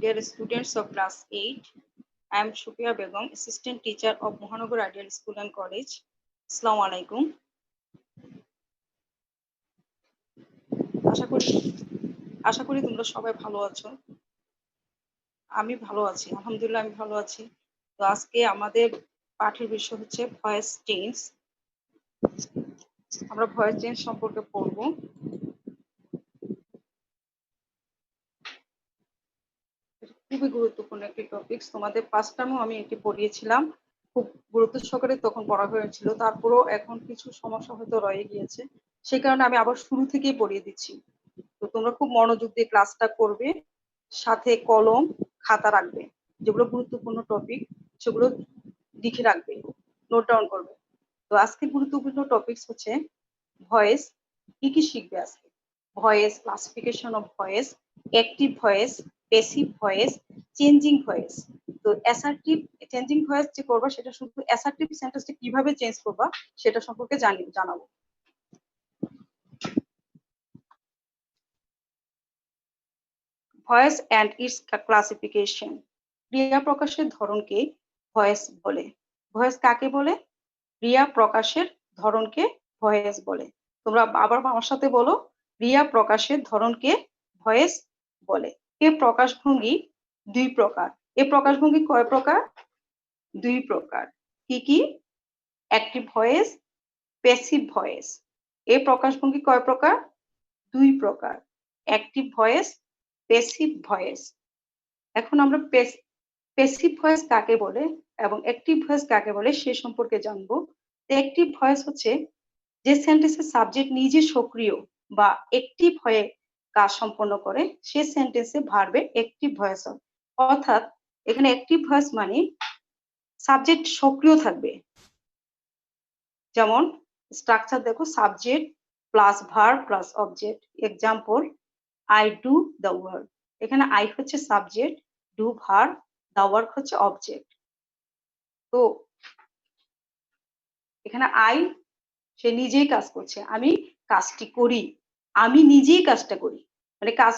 Dear students of class 8, I am Shupia Begum, Assistant Teacher of Mohanagar Ideal School and College. Assalamu alaikum. আশা করি তোমরা সবাই ভালো আছো। আমি ভালো আছি, আলহামদুলিল্লাহ আমি ভালো আছি। তো আজকে আমাদের পাঠের বিষয় হচ্ছে ভয়েস চেঞ্জ। আমরা ভয়েস চেঞ্জ সম্পর্কে পড়বো। খুবই গুরুত্বপূর্ণ একটি টপিক। তোমাদের ফার্স্ট টাইমও আমি এটি পড়িয়েছিলাম, খুব গুরুত্ব সহকারে তখন পড়া হয়েছিল। তারপরেও এখন কিছু সমস্যা হয়তো রয়ে গিয়েছে, সেই কারণে আমি আবার শুরু থেকেই পড়িয়ে দিচ্ছি। তো তোমরা খুব মনোযোগ দিয়ে ক্লাসটা করবে, সাথে কলম খাতা রাখবে, যেগুলো গুরুত্বপূর্ণ টপিক সেগুলো লিখে রাখবে, নোট ডাউন করবে। তো আজকে গুরুত্বপূর্ণ টপিকস হচ্ছে ভয়েস। কি কি শিখবে আজকে? Voice, classification of voice, active voice, passive voice, changing voice. তো অ্যাসার্টিভ চেঞ্জিং ভয়েস যে করবা সেটা শুধু অ্যাসার্টিভ সেন্টেন্সটা কিভাবে চেঞ্জ করবা সেটা সম্পর্কে জানাবো। Voice and it's classification. ক্রিয়া প্রকাশের ধরনকে ভয়েস বলে। ভয়েস কাকে বলে? ক্রিয়া প্রকাশের ধরনকে ভয়েস বলে। তোমরা আবার আমার সাথে বলো, ক্রিয়া প্রকাশের ধরনকে ভয়েস বলে। এ প্রকাশভঙ্গি দুই প্রকার। এ প্রকাশভঙ্গি কয় প্রকার? দুই প্রকার। কি কি? Active voice, passive voice. এ প্রকাশভঙ্গি কয় প্রকার? দুই প্রকার। Active voice, passive voice. এখন আমরা প্যাসিভ ভয়েস কাকে বলে এবং অ্যাক্টিভ ভয়েস কাকে বলে সে সম্পর্কে জানবো। অ্যাক্টিভ ভয়েস হচ্ছে যে সেন্টেন্সের সাবজেক্ট নিজে সক্রিয় বা অ্যাক্টিভ হয়ে কাজ সম্পন্ন করে, সে সেন্টেন্সে ভার্বে অ্যাক্টিভ ভয়েস হয়। অর্থাৎ এখানে অ্যাক্টিভ ভয়েস মানে সাবজেক্ট সক্রিয় থাকবে। যেমন স্ট্রাকচার দেখো, subject plus verb plus object. Example, I do the work. এখানে আই হচ্ছে subject, do verb, the work হচ্ছে অবজেক্ট। তো এখানে আই সে নিজেই কাজ করছে, আমি কাজটি করি, আমি নিজেই কাজটা করি, মানে কাজ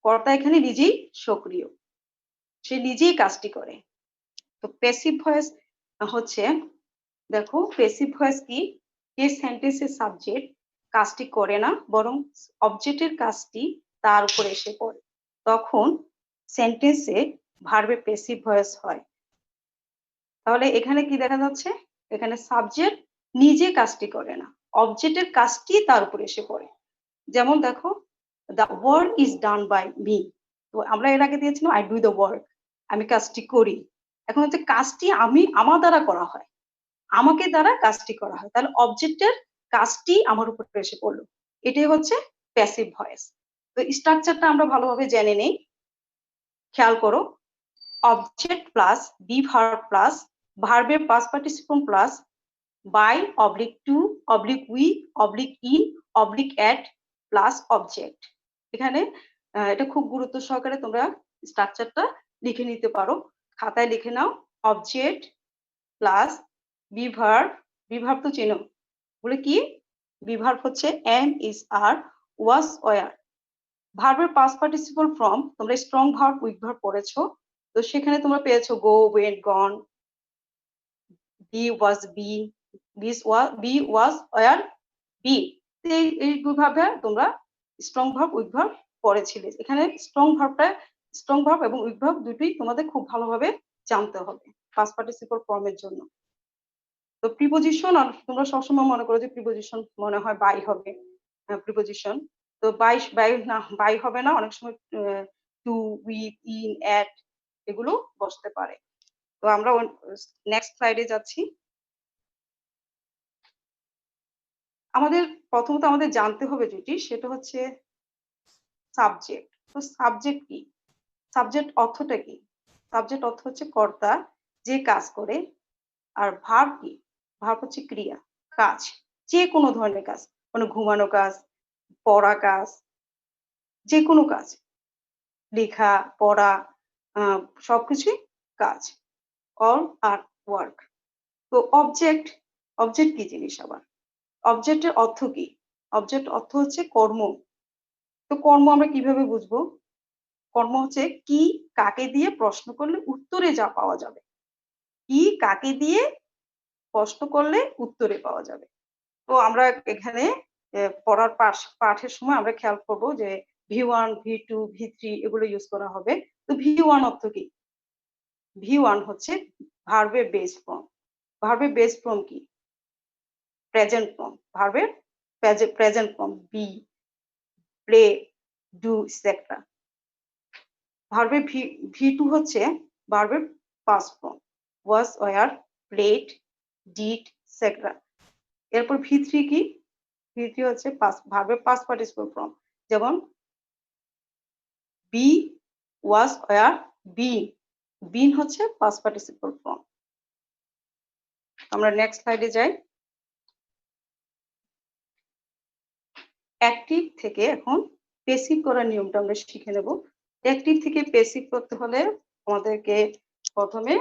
কর্তা এখানে নিজেই সক্রিয়, সে নিজেই কাজটি করে। তো প্যাসিভ ভয়েস হচ্ছে, দেখো প্যাসিভ ভয়েস কি? যে সেন্টেন্সের সাবজেক্ট কাজটি করে না বরং অবজেক্টের কাজটি তার উপরে এসে পড়ে, তখন সেন্টেন্সে ভার্বে প্যাসিভ ভয়েস হয়। তাহলে এখানে কি দেখা যাচ্ছে? এখানে সাবজেক্ট নিজে কাজটি করে না, অবজেক্টের কাজটি তার উপরে এসে পড়ে। যেমন দেখো, the work is done by me. তো আমরা এর আগে দিয়েছিলাম আই ডু দ্য ওয়ার্ক, আমি কাজটি করি। এখন হচ্ছে কাজটি আমার দ্বারা করা হয়, আমাকে দ্বারা কাজটি করা হয়, তাহলে অবজেক্টের কাজটি আমার উপর এসে পড়লো। এটাই হচ্ছে প্যাসিভ ভয়েস। তো স্ট্রাকচারটা আমরা ভালোভাবে জেনে নেই। খেয়াল করো, object plus be verb plus ভার্বের past participle plus by oblique to oblique with oblique in oblique at plus object. এখানে এটা খুব গুরুত্ব সহকারে তোমরা স্ট্রাকচারটা লিখে নিতে পারো, খাতায় লিখে নাও। অবজেক্ট প্লাস বিভার্ব, বিভার্ব তো চেনো, বলে কি? বিভার্ব হচ্ছে am, is, are, was, were. ভার্বের পাস্ট পার্টিসিপল ফর্ম তোমরা স্ট্রং ভার্ব, উইক ভার্ব পড়েছো, তো সেখানে তোমরা পেয়েছো go, went, gone, be was be, be was, were, be. এইভাবে তোমরা স্ট্রং ভার্ব, উইক ভার্ব পড়েছিলে। এখানে স্ট্রং ভার্ব এবং উইক ভার্ব দুটোই তোমাদের খুব ভালোভাবে জানতে হবে পাস্ট পার্টিসিপল ফর্মের জন্য। তো প্রিপোজিশন তোমরা সবসময় মনে করো যে প্রিপোজিশন মনে হয় বাই হবে, প্রিপোজিশন তো বাই হবে না, অনেক সময় টু, উইথ, ইন, অ্যাট এগুলো বসতে পারে। তো আমরা নেক্সট স্লাইডে যাচ্ছি। প্রথমত আমাদের জানতে হবে যেটি, সেটা হচ্ছে সাবজেক্ট। তো সাবজেক্ট কি? সাবজেক্ট অর্থটা কি? সাবজেক্ট অর্থ হচ্ছে কর্তা, যে কাজ করে। আর ভার্ব কি? ভার্ব হচ্ছে ক্রিয়া, কাজ, যে কোনো ধরনের কাজ, কোনো ঘুমানো কাজ, পড়া কাজ, যে কোনো কাজ, লেখা, পড়া, সবকিছুই কাজ, অল আর ওয়ার্ক। তো অবজেক্ট কি জিনিস আবার? অবজেক্টের অর্থ কি? অবজেক্ট অর্থ হচ্ছে কর্ম। তো কর্ম আমরা কিভাবে বুঝবো? কর্ম হচ্ছে কি কাকে দিয়ে প্রশ্ন করলে উত্তরে যা পাওয়া যাবে, কি কাকে দিয়ে প্রশ্ন করলে উত্তরে পাওয়া যাবে। তো আমরা এখানে পড়ার পাঠের সময় আমরা খেয়াল করব যে V1 V2 V3 এগুলো ইউজ করা হবে। তো V1 অর্থ কি? V1 হচ্ছে ভার্বের বেস ফর্ম। ভার্বের বেস ফর্ম কি? Present form. ভার্বের present form be, play, do etcetera. ভার্বের V2 হচ্ছে ভার্বের past form, was, were, played, did etcetera. এরপর V3 কি? V3 হচ্ছে ভার্বের পাস্ট পার্টিসিপল ফর্ম, যেমন be, was, were, been. Been হচ্ছে পাস্ট পার্টিসিপল ফর্ম। আমরা নেক্সট স্লাইডে যাই। অ্যাক্টিভ থেকে এখন পেসিভ করার নিয়মটা আমরা শিখে নেব। অ্যাক্টিভ থেকে পেসিভ করতে হলে আমাদেরকে প্রথমে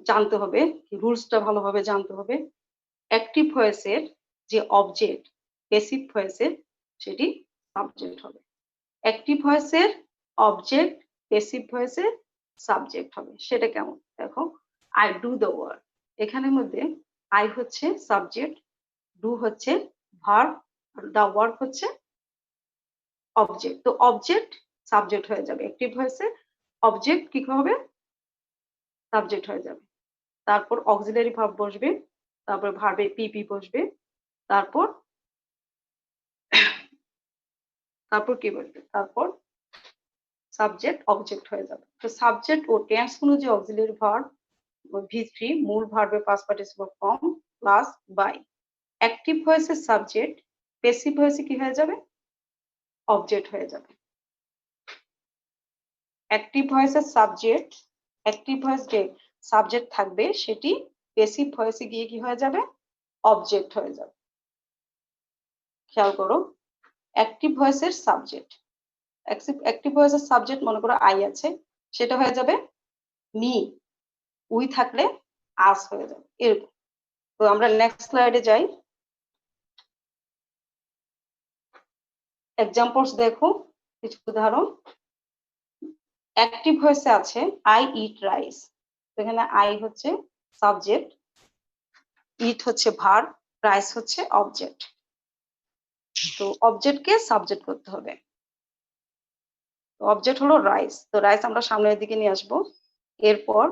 জানতে হবে, রুলসটা ভালোভাবে জানতে হবে। অ্যাক্টিভ ভয়েসের যে অবজেক্ট পেসিভ ভয়েসের সেটি সাবজেক্ট হবে। অ্যাক্টিভ ভয়েসের অবজেক্ট পেসিভ ভয়েসের সাবজেক্ট হবে। সেটা কেমন? দেখো, আই ডু দ্য ওয়ার্ক, এখানের মধ্যে আই হচ্ছে সাবজেক্ট, ডু হচ্ছে ভার্ব, আর দ্য ওয়ার্ক হচ্ছে অবজেক্ট। তো অবজেক্ট সাবজেক্ট হয়ে যাবে। অ্যাক্টিভ ভয়েসে অবজেক্ট কি হবে? সাবজেক্ট হয়ে যাবে। তারপর অক্সিলারি ভার্ব বসবে, তারপর ভার্বে পিপি বসবে, তারপর কি বসবে? তারপর সাবজেক্ট অবজেক্ট হয়ে যাবে। তো সাবজেক্ট ও টেন্স অনুযায়ী অক্সিলারি ভার্ব V3 মূল ভার্বের past participle form plus by. Active ভয়েসের সাবজেক্ট পেসিভ ভয়েসে কি হয়ে যাবে? অবজেক্ট হয়ে যাবে। অ্যাক্টিভ ভয়েসের সাবজেক্ট, অ্যাক্টিভ ভয়েস যে সাবজেক্ট থাকবে সেটি পেসিভ ভয়েসে গিয়ে কি হয়ে যাবে? অবজেক্ট হয়ে যাবে। খেয়াল করো, অ্যাক্টিভ ভয়েসের সাবজেক্ট, অ্যাক্টিভ ভয়েসের সাবজেক্ট মনে করো আই আছে, সেটা হয়ে যাবে মি। উই থাকলে আস হয়ে যাবে, এরকম। তো আমরা নেক্সট স্লাইডে যাই। এক্সাম্পলস দেখো, কিছু উদাহরণ। অ্যাক্টিভ ভয়েসে আছে আই ইট রাইস, এখানে আই হচ্ছে সাবজেক্ট, ইট হচ্ছে ভার্ব, রাইস হচ্ছে অবজেক্ট। তো অবজেক্টকে সাবজেক্ট করতে হবে। অবজেক্ট হলো রাইস, তো রাইস আমরা সামনের দিকে নিয়ে আসবো। এরপর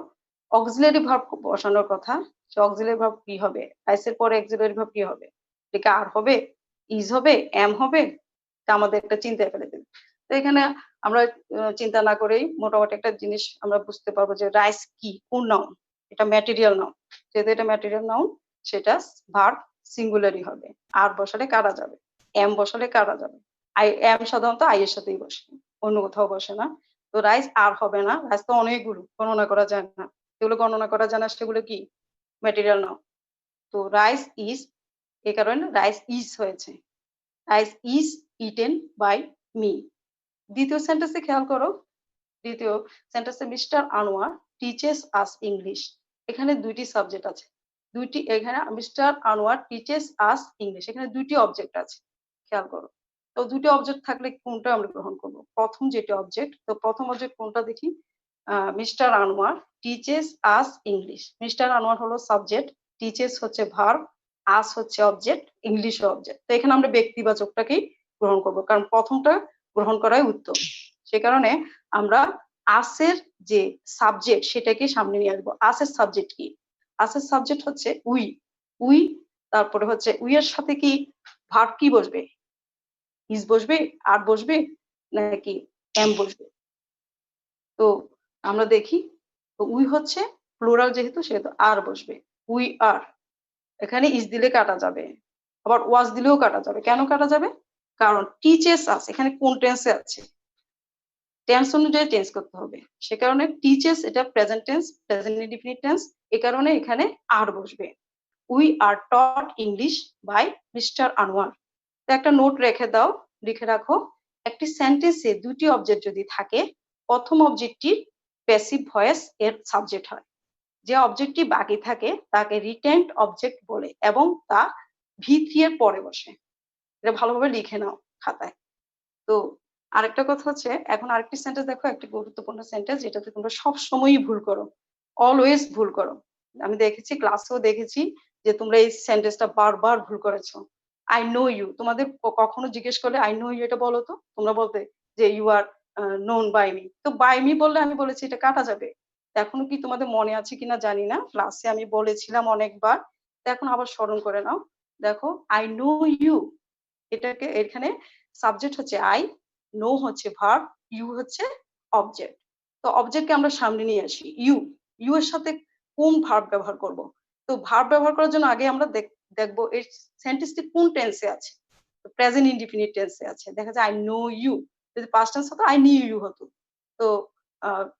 অক্সিলারি ভার্ব বসানোর কথা। অক্সিলারি ভার্ব কি হবে? রাইসের পরে অক্সিলারি ভার্ব কি হবে? এটা আর হবে, ইজ হবে, এম হবে? তা আমাদের একটা চিন্তায় ফেলে দেবে। তো এখানে আমরা চিন্তা না করেই মোটামুটি একটা জিনিস আমরা বুঝতে পারবো যে রাইস কি, কোন নাউন? এটা ম্যাটেরিয়াল নাউন। যেহেতু এটা ম্যাটেরিয়াল নাউন, সেটা ভার্ব সিঙ্গুলারই হবে। আর বসালে কারা যাবে, এম বসালে কারা যাবে। এম সাধারণত আই এর সাথেই বসে, অন্য কোথাও বসে না। তো রাইস আর হবে না, রাইস তো অনেকগুলো, গণনা করা যায় না। যেগুলো গণনা করা যায় না সেগুলো কি? Material noun. তো রাইস ইজ, এই কারণে রাইস ইজ হয়েছে। Rice is eaten by me. দ্বিতীয় সেন্টেন্সে খেয়াল করো, দ্বিতীয় সেন্টেন্সে mister Anwar teaches us English. এখানে দুইটি সাবজেক্ট আছে, দুইটি। এখানে mister Anwar teaches us English, এখানে দুইটি অবজেক্ট আছে, খেয়াল করো। তো দুটি অবজেক্ট থাকলে কোনটা আমরা গ্রহণ করব? প্রথম যেটি অবজেক্ট, তো প্রথম অবজেক্ট কোনটা দেখি? Mister Anwar teaches us English. Mister Anwar হলো সাবজেক্ট, টিচেস হচ্ছে ভার্ব, আস হচ্ছে অবজেক্ট, ইংলিশ অবজেক্ট। তো এখানে আমরা ব্যক্তিবাচকটাকেই গ্রহণ করব, কারণ প্রথমটা গ্রহণ করাই উত্তম। সে কারণে আমরা আসের যে সাবজেক্ট সেটাকে সামনে নিয়ে আসবো। আসের সাবজেক্ট কি? আসের সাবজেক্ট হচ্ছে উই। উই, তারপরে হচ্ছে উই এর সাথে কি ভার্ব কি বসবে? ইজ বসবে, আর বসবে, নাকি এম বসবে? তো আমরা দেখি, তো উই হচ্ছে প্লুরাল, যেহেতু সেহেতু আর বসবে। উই আর, এখানে ইজ দিলে কাটা যাবে, আবার ওয়াজ দিলেও কাটা যাবে। কেন কাটা যাবে? কারণ টিচেস আছে, এখানে কোন টেন্সে আছে? টেন্স অনুযায়ী চেঞ্জ করতে হবে। সে কারণে টিচেস এটা present tense, present indefinite tense, এই কারণে এখানে আর বসবে। We are taught English by mister Anwar. তো একটা নোট রেখে দাও, লিখে রাখো, একটি সেন্টেন্সে দুটি অবজেক্ট যদি থাকে, প্রথম অবজেক্টটি প্যাসিভ ভয়েস এর সাবজেক্ট হয়। যে অবজেক্টটি বাকি থাকে তাকে রিটেন্ড অবজেক্ট বলে এবং তা V3 এর পরে বসে। এটা ভালোভাবে লিখে নাও খাতায়। তো আরেকটা কথা হচ্ছে, এখন আরেকটি সেন্টেন্স দেখো, একটা গুরুত্বপূর্ণ সেন্টেন্স যেটাতে তোমরা সব সময়ই ভুল করো, অলওয়েজ ভুল করো। আমি দেখেছি, ক্লাসেও দেখেছি যে তোমরা এই সেন্টেন্সটা বারবার ভুল করেছো। আই নো ইউ, তোমাদের কখনো জিজ্ঞেস করলে আই নো ইউ এটা বলো তো, তোমরা বলতে যে you are known by me. তো বাই মি বললে আমি বলেছি এটা কাটা যাবে। এখনো কি তোমাদের মনে আছে কিনা জানি না, ক্লাসে আমি বলেছিলাম অনেকবার, তো এখন আবার স্মরণ করে নাও। দেখো, আই নো ইউ, এটাকে এখানে সাবজেক্ট হচ্ছে আই, নো হচ্ছে ভার্ব, ইউ হচ্ছে অবজেক্ট। তো অবজেক্টকে আমরা সামনে নিয়ে আসি, ইউ, ইউ এর সাথে কোন ভার্ব ব্যবহার করব? তো ভার্ব ব্যবহার করার জন্য আগে আমরা দেখবো এই সেন্টেন্সটি কোন টেন্সে আছে। প্রেজেন্ট ইনডিফিনিট টেন্সে আছে, দেখা যায় আই নো ইউ, যদি পাস্ট টেন্স হতো আই নিউ ইউ হতো। তো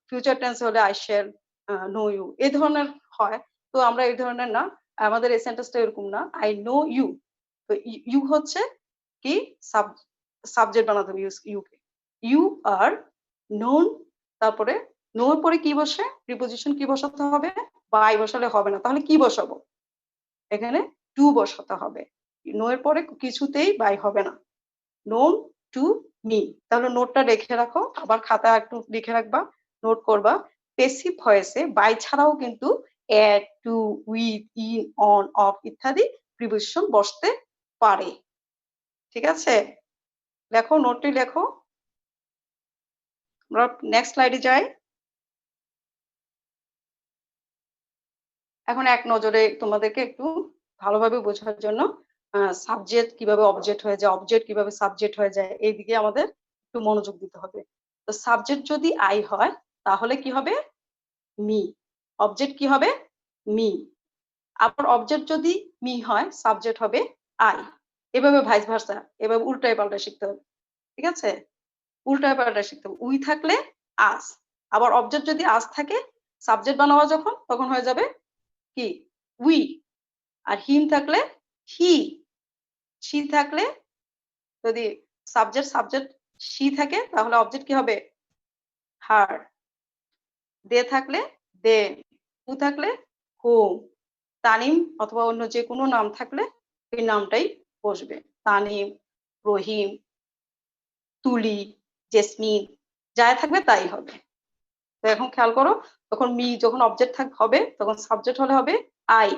ফিউচার টেন্স হলে আই শ্যাল নো ইউ, এই ধরনের হয়। তো আমরা এই ধরনের না, আমাদের এই সেন্টেন্সটা এরকম না, আই নো ইউ। তো ইউ হচ্ছে কি, সাবজেক্ট বানাতে হবে ইউ কে, ইউ আর নোন, তারপরে নোর পরে কি বসে, প্রিপোজিশন কি বসাতে হবে, বাই বসালে হবে না, তাহলে কি বসাবো, এখানে টু বসাতে হবে। নো এর পরে কিছুতেই বাই হবে না, নোন টু মি। তাহলে নোটটা লিখে রাখো, আবার খাতা একটু লিখে রাখবা, নোট করবা। পেসিভ ভয়েসে বাই ছাড়াও কিন্তু at, to, with, in, on, of ইত্যাদি প্রিপোজিশন বসতে পারে। ঠিক আছে, লেখো, নোটটি লেখো। আমরা নেক্সট স্লাইডে যাই। এখন এক নজরে তোমাদেরকে একটু ভালোভাবে বোঝার জন্য সাবজেক্ট কিভাবে অবজেক্ট হয়ে যায়, অবজেক্ট কিভাবে সাবজেক্ট হয়ে যায়, এই দিকে আমাদের একটু মনোযোগ দিতে হবে। তো সাবজেক্ট যদি আই হয় তাহলে কি হবে, মি। অবজেক্ট কি হবে, মি। আবার অবজেক্ট যদি মি হয়, সাবজেক্ট হবে আই। এভাবে ভাইস ভার্সা, এভাবে উল্টায় পাল্টায় শিখতে হবে। ঠিক আছে, উল্টায় পাল্টায় শিখতে হবে। উই থাকলে আস, আবার অবজেক্ট যদি আস থাকে, সাবজেক্ট বানাবো যখন, তখন হয়ে যাবে কি, উই। আর হিম থাকলে হি, শি থাকলে, যদি সাবজেক্ট সাবজেক্ট শি থাকে তাহলে অবজেক্ট কি হবে, হার। দে থাকলে দে, হু থাকলে হোম। তানিম অথবা অন্য যে কোনো নাম থাকলে এই নামটাই বসবে, তানিম, রহিম, তুলি, জেসমিন, যাই থাকবে তাই হবে। তো এখন খেয়াল করো, তখন মি যখন অবজেক্ট হবে, তখন সাবজেক্ট হলে হবে আই,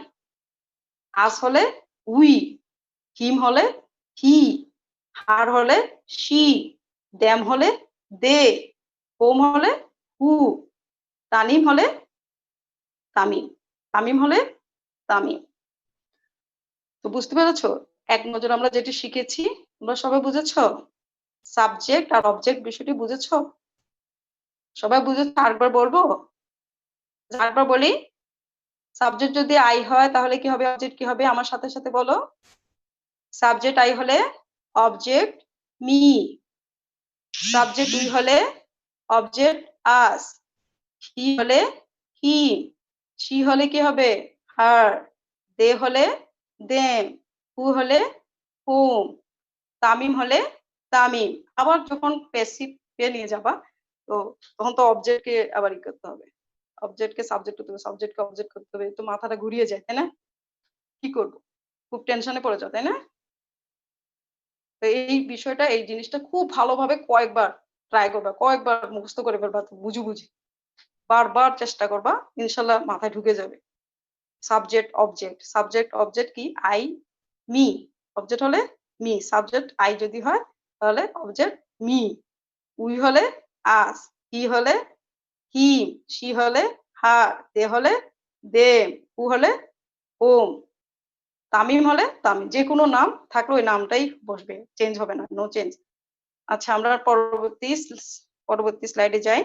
আস হলে উই, হিম হলে হি, হার হলে শি, দ্যাম হলে দে, হোম হলে হু, তানিম হলে তামিম, তামিম হলে তামিম। তো বুঝতে পেরেছো, এক নজর আমরা যেটি শিখেছি, তোমরা সবাই বুঝেছো, সাবজেক্ট আর অবজেক্ট বিষয়টি বুঝেছো, সবাই বুঝেছো? আরেকবার বলবো, আরেকবার বলি। সাবজেক্ট যদি আই হয় তাহলে কি হবে, অবজেক্ট কি হবে, আমার সাথে সাথে বলো। সাবজেক্ট আই হলে অবজেক্ট মি, সাবজেক্ট উই হলে অবজেক্ট আস, হি হলে হি, শি হলে কি হবে হার, দে হলে দেম, হু হলে হুম, তামিম হলে তামিম। আবার যখন প্যাসিভ কে নিয়ে যাবা, তো তখন তো অবজেক্ট কে আবার ই করতে হবে, অবজেক্ট কে সাবজেক্ট করতে হবে, সাবজেক্ট কে অবজেক্ট করতে হবে, তো মাথাটা ঘুরিয়ে যায়, তাই না? কি করবো, খুব টেনশনে পড়ে যাও, তাই না? তো এই বিষয়টা, এই জিনিসটা খুব ভালোভাবে কয়েকবার ট্রাই করবা, কয়েকবার মুখস্থ করে ফেলবা, বুঝু বুঝি বারবার চেষ্টা করবা, ইনশাল্লাহ মাথায় ঢুকে যাবে। সাবজেক্ট অবজেক্ট, সাবজেক্ট অবজেক্ট কি, আই মি, অবজেক্ট হলে মি, সাবজেক্ট আই যদি হয় তাহলে অবজেক্ট মি, উই হলে আস, হি হলে হিম, শি হলে হার, দে হলে দেম, হু হলে হোম, তামিম হলে তামিম। যে কোনো নাম থাকলে ওই নামটাই বসবে, চেঞ্জ হবে না, নো চেঞ্জ। আচ্ছা, আমরা পরবর্তী স্লাইডে যাই।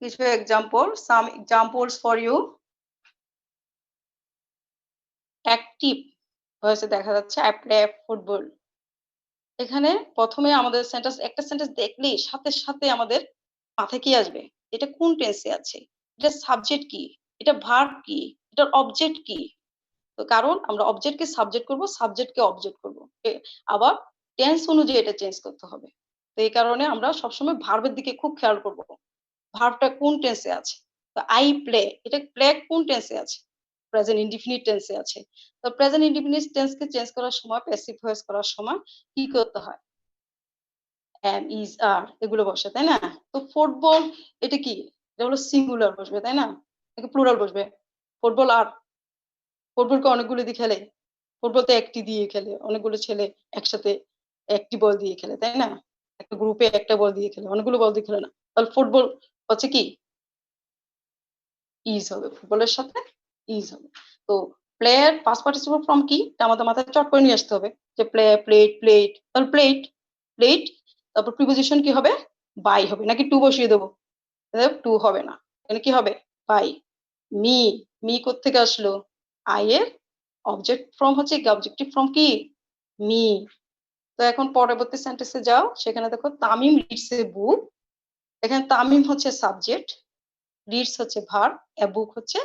কিছু example, some examples for you. Active হয়েছে, দেখা যাচ্ছে আই প্লে ফুটবল। এখানে প্রথমে আমাদের সেন্টেন্স, একটা সেন্টেন্স দেখলেই সাথে সাথে আমাদের মাথায় কি আসবে, এটা কোন টেন্সে আছে, এটা সাবজেক্ট কি, এটা ভার্ব কি, এটার অবজেক্ট কি। তো কারণ আমরা অবজেক্টকে সাবজেক্ট করব, সাবজেক্টকে অবজেক্ট করব, আবার টেন্স অনুযায়ী এটা চেঞ্জ করতে হবে। তো এই কারণে আমরা সবসময় ভার্বের দিকে খুব খেয়াল করব, ভার্বটা কোন টেন্সে আছে। তো আই প্লে, এটা প্লে কোন টেন্সে আছে, প্রেজেন্ট ইনডিফিনিট টেন্সে আছে। তো প্রেজেন্ট ইনডিফিনিট টেন্সকে চেঞ্জ করার সময় প্যাসিভ ভয়েস করার সময় কি করতে হয়? am is are এগুলো বসে, তাই না? তো ফুটবল এটা কি? এটা হলো সিঙ্গুলার বসবে, তাই না? নাকি প্লুরাল বসবে? ফুটবল আর ফুটবলকে অনেকগুলো দিয়ে খেলে। ফুটবল তো একটি দিয়ে খেলে। অনেকগুলো ছেলে একসাথে একটি বল দিয়ে খেলে, তাই না? একটা গ্রুপে একটা বল দিয়ে খেলে। অনেকগুলো বল দিয়ে খেলে না। তাহলে ফুটবল হচ্ছে কি? ইজ হবে। ফুটবলের সাথে ইজ হবে। তো প্লেয়ার পাস্ট পার্টিসিপল ফর্ম কি? এটা আমাদের মাথায় চট করে নিয়ে আসতে হবে। যে প্লেট, তাহলে প্লেট তারপর প্রিপোজিশন কি হবে? বাই হবে নাকি টু বসিয়ে দেবো? টু হবে না। এখানে কি হবে? বাই। মি কোত্থেকে আসলো? আই এর অবজেক্ট ফর্ম হচ্ছে কি? অবজেক্টিভ ফর্ম কি? মি। তো এখন পরবর্তী সেন্টেন্সে যাও, সেখানে দেখো তামিম রিডস এ বুক। এখানে তামিম হচ্ছে সাবজেক্ট, রিডস হচ্ছে ভার্ব, এ বুক হচ্ছে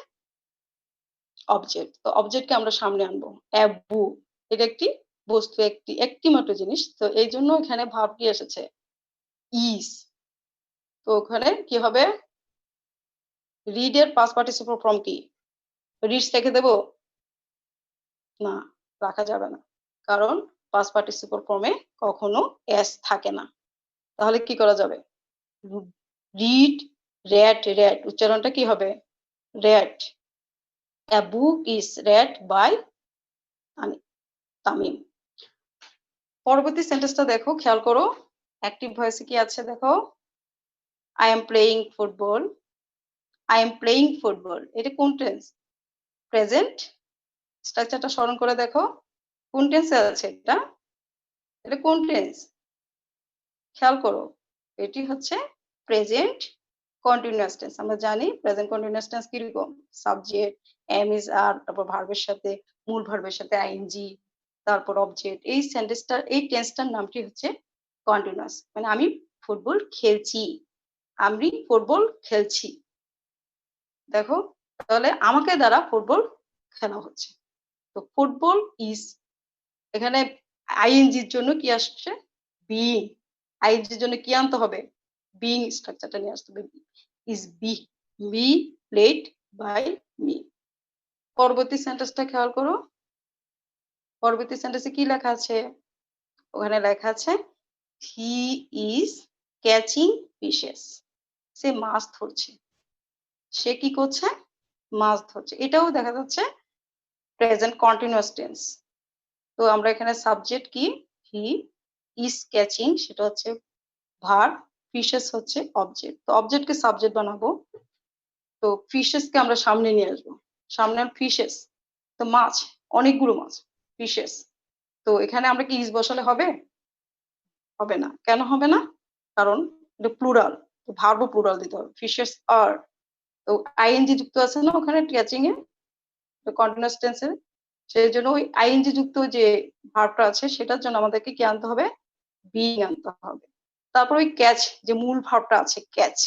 অবজেক্ট। তো অবজেক্টকে আমরা সামনে আনবো। এ বুক এটা একটি বস্তু, একটি মাত্র জিনিস। তো এই জন্য এখানে ভার্ব কি এসেছে? ইজ। তো ওখানে কি হবে? রিড এর পাস্ট পার্টিসিপল ফর্ম কি? রিডস রেখে দেবো? না, রাখা যাবে না। কারণ পাস্ট পার্টিসিপল ফর্মে কখনো এস থাকে না। তাহলে কি করা যাবে? রিড, রেড উচ্চারণটা কি হবে? Read. A book is read by Tamim. পরবর্তী সেন্টেন্সটা দেখো, খেয়াল করো। অ্যাক্টিভ ভয়েসে কি আছে দেখো? I am playing football. I am playing football. এটা কোন টেন্স? প্রেজেন্ট। স্ট্রাকচারটা স্মরণ করে দেখো কোন টেন্সে আছে এটা? এটা কোন টেন্স? খেয়াল করো, এটি হচ্ছে প্রেজেন্ট কন্টিনিউয়াস টেন্স। আমরা জানি প্রেজেন্ট কন্টিনিউয়াস টেন্স কিরকম? সাবজেক্ট, এম ইজ আর, তারপর ভার্বের সাথে মূল ভার্বের সাথে আইএনজি, তারপর অবজেক্ট। এই সেন্টেন্সটার এই টেন্সটার নামটি হচ্ছে কন্টিনিউয়াস। মানে আমি ফুটবল খেলছি, আমি ফুটবল খেলছি। দেখো, তাহলে আমাকে দ্বারা ফুটবল খেলা হচ্ছে। তো ফুটবল ইজ, এখানে আইএনজির জন্য কি আসছে? বিইং। আইএনজির জন্য কি আনতে হবে? বিইং স্ট্রাকচারটা নিয়ে আসতে হবে। Is be played by me. পরবর্তী সেন্টেন্সটা খেয়াল করো। পরবর্তী সেন্টেন্সে কি লেখা আছে? ওখানে লেখা আছে হি ইজ ক্যাচিং ফিশেস। সে মাছ ধরছে। সে কি করছে? মাছ ধরছে। এটাও দেখা যাচ্ছে প্রেজেন্ট কন্টিনিউয়াস টেন্স। তো আমরা এখানে সাবজেক্ট কি? হি ইজ ক্যাচিং, সেটা হচ্ছে ভার্ব, ফিশেস হচ্ছে অবজেক্ট। তো অবজেক্টকে সাবজেক্ট বানাবো। তো ফিশেসকে আমরা সামনে নিয়ে আসবো। সামনে ফিশেস, তো মাছ, অনেকগুলো মাছ, ফিশেস। তো এখানে আমরা কি ইজ বসালে হবে? হবে না। কেন হবে না? কারণ এটা প্লুরাল, তো ভার্বও প্লুরাল দিতে হবে। ফিশেস আর, তো আইএনজি যুক্ত আছে না ওখানে ক্যাচিং এ, কন্টিনিউয়াস টেন্সে। সেই জন্য ওই আইএনজি যুক্ত যে ভার্বটা আছে সেটার জন্য আমাদেরকে কি আনতে হবে? বিইং আনতে হবে। তারপর ওই ক্যাচ, যে মূল ভার্বটা আছে ক্যাচ,